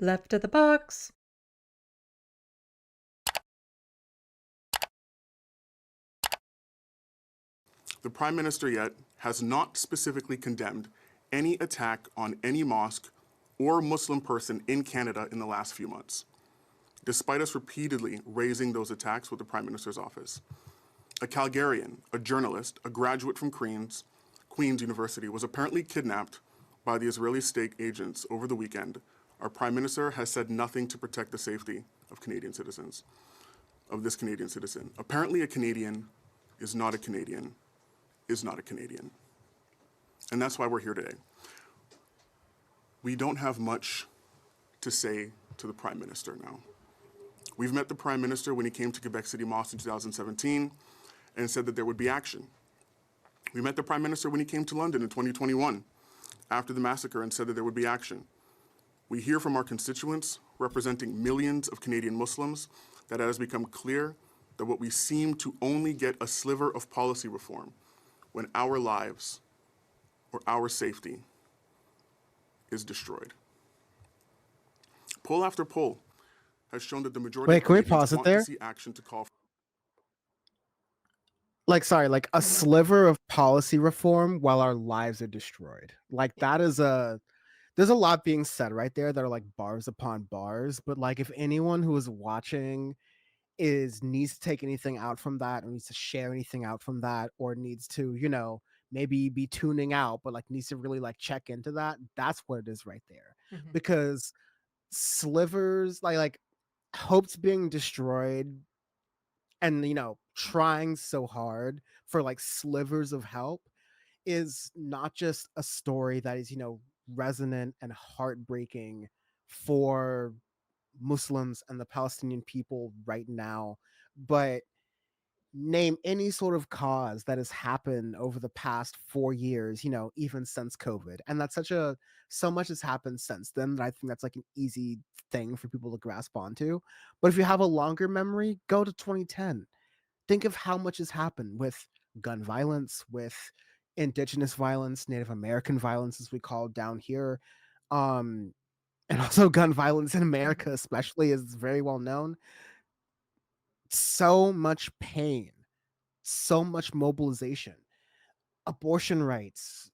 Left of the box. The Prime Minister yet has not specifically condemned any attack on any mosque or Muslim person in Canada in the last few months, despite us repeatedly raising those attacks with the Prime Minister's office. A Calgarian, a journalist, a graduate from Queen's University, was apparently kidnapped by the Israeli state agents over the weekend. Our Prime Minister has said nothing to protect the safety of Canadian citizens, of this Canadian citizen. Apparently a Canadian is not a Canadian, is not a Canadian. And that's why we're here today. We don't have much to say to the Prime Minister now. We've met the Prime Minister when he came to Quebec City Mosque in 2017 and said that there would be action. We met the Prime Minister when he came to London in 2021 after the massacre and said that there would be action. We hear from our constituents, representing millions of Canadian Muslims, that it has become clear that what we seem to only get a sliver of policy reform when our lives or our safety is destroyed. Poll after poll has shown that the majority Wait, of can we Canadians pause it want to there? see action to call for. Like a sliver of policy reform while our lives are destroyed. Like that is there's a lot being said right there that are like bars upon bars, but like if anyone who is watching needs to take anything out from that or needs to share anything out from that or needs to, maybe be tuning out, but like needs to really like check into that, that's what it is right there. Mhm. Because slivers like hopes being destroyed and trying so hard for like slivers of help is not just a story that is resonant and heartbreaking for Muslims and the Palestinian people right now, but name any sort of cause that has happened over the past 4 years, even since COVID. And that's so much has happened since then that I think that's like an easy thing for people to grasp onto. But if you have a longer memory, go to 2010. Think of how much has happened with gun violence, with indigenous violence, Native American violence, as we call it down here. And also gun violence in America, especially, is very well known. So much pain, so much mobilization, abortion rights,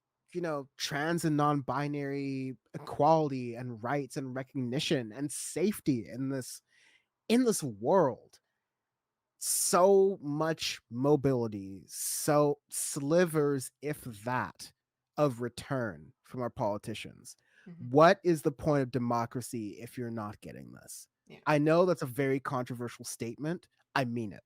trans and non-binary equality and rights and recognition and safety in this world. So much mobility, so slivers, if that, of return from our politicians. What is the point of democracy if you're not getting this? Yeah. I know that's a very controversial statement. I mean it.